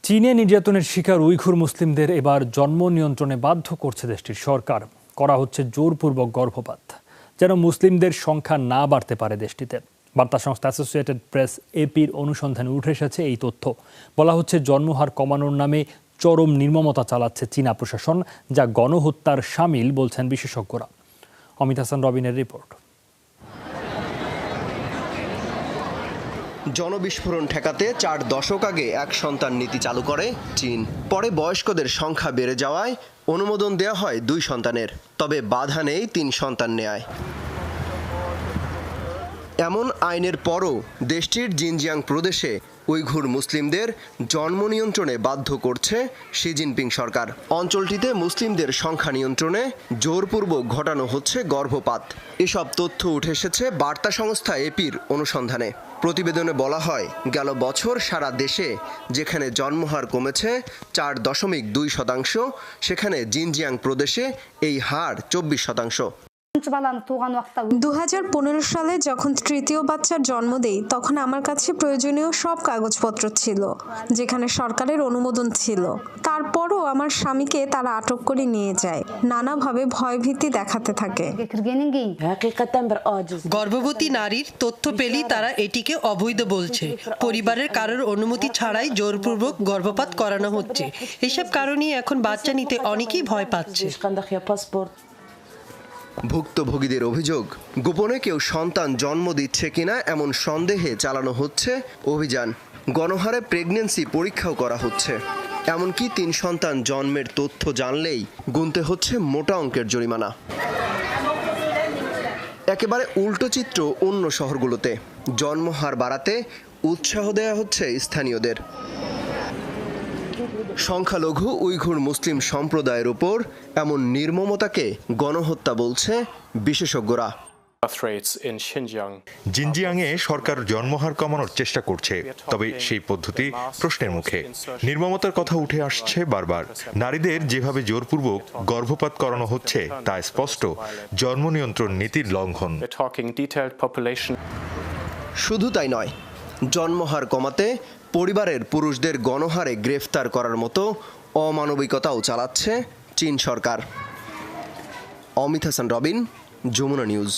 চীনে নির্যাতনের শিকার উইঘুর মুসলিমদের এবার জন্ম নিয়ন্ত্রণে বাধ্য করছে দেশটির সরকার। করা হচ্ছে জোরপূর্বক গর্ভপাত, যেন মুসলিমদের সংখ্যা না বাড়তে পারে দেশটিতে। বার্তা সংস্থা অ্যাসোসিয়েটেড প্রেস এপির অনুসন্ধানে উঠে এসেছে এই তথ্য। বলা হচ্ছে জন্মহার কমানোর নামে চরম নির্মমতা চালাচ্ছে চীনা প্রশাসন, যা গণহত্যার শামিল বলছেন বিশেষজ্ঞরা। অমিত হাসান রবিনের রিপোর্ট। জনবিস্ফোরণ ঠেকাতে 4 দশক আগে এক সন্তান নীতি চালু করে চীন। পরে বয়স্কদের সংখ্যা বেড়ে যাওয়ায় অনুমোদন দেওয়া হয় 2 সন্তানের, তবে বাধা নেই 3 সন্তান নেয়ায়। এমন আইনের পরও দেশটির জিনজিয়াং প্রদেশে উইঘুর মুসলিমদের জন্ম নিয়ন্ত্রণে বাধ্য করছে শি জিনপিং সরকার। অঞ্চলটিতে মুসলিমদের সংখ্যা নিয়ন্ত্রণে জোরপূর্বক ঘটানো হচ্ছে গর্ভপাত। এসব তথ্য উঠে এসেছে বার্তা সংস্থা এপির অনুসন্ধানে। প্রতিবেদনে বলা হয়, গেল বছর সারা দেশে যেখানে জন্মহার কমেছে 4.2%, সেখানে জিনজিয়াং প্রদেশে এই হার 24%। 2015 সালে যখন তৃতীয় বাচ্চার জন্ম দেই, তখন আমার কাছে প্রয়োজনীয় সব কাগজপত্র ছিল, যেখানে সরকারের অনুমোদন ছিল। তারপরও আমার স্বামীকে তারা আটক করে নিয়ে যায়, নানাভাবে ভয়ভীতি দেখাতে থাকে। গর্ভবতী নারীর তথ্য পেলেই তারা এটিকে অবৈধ বলছে। পরিবারের কারোর অনুমতি ছাড়াই জোরপূর্বক গর্ভপাত করানো হচ্ছে। এসব কারণেই এখন বাচ্চা নিতে অনেকেই ভয় পাচ্ছে। ভুক্তভোগীদের অভিযোগ, গোপনে কেউ সন্তান জন্ম দিচ্ছে কিনা এমন সন্দেহে চালানো হচ্ছে অভিযান। গণহারে প্রেগন্যান্সি পরীক্ষাও করা হচ্ছে। এমনকি 3 সন্তান জন্মের তথ্য জানলেই গুনতে হচ্ছে মোটা অঙ্কের জরিমানা। একেবারে উল্টো চিত্র অন্য শহরগুলোতে। জন্মহার বাড়াতে উৎসাহ দেওয়া হচ্ছে স্থানীয়দের। সংখ্যালঘু উইঘুর মুসলিম সম্প্রদায়ের উপর এমন নির্মমতাকে গণহত্যা বলছে বিশেষজ্ঞরা। জিনজিয়াংয়ে সরকার জন্মহার কমানোর চেষ্টা করছে, তবে সেই পদ্ধতি প্রশ্নের মুখে। নির্মমতার কথা উঠে আসছে বারবার। নারীদের যেভাবে জোরপূর্বক গর্ভপাত করানো হচ্ছে তা স্পষ্ট জন্ম নিয়ন্ত্রণ নীতির লঙ্ঘন। শুধু তাই নয়, জন্মহার কমাতে পরিবারের পুরুষদের গণহারে গ্রেফতার করার মতো অমানবিকতাও চালাচ্ছে চীন সরকার। অমিত হাসান রবিন, যমুনা নিউজ।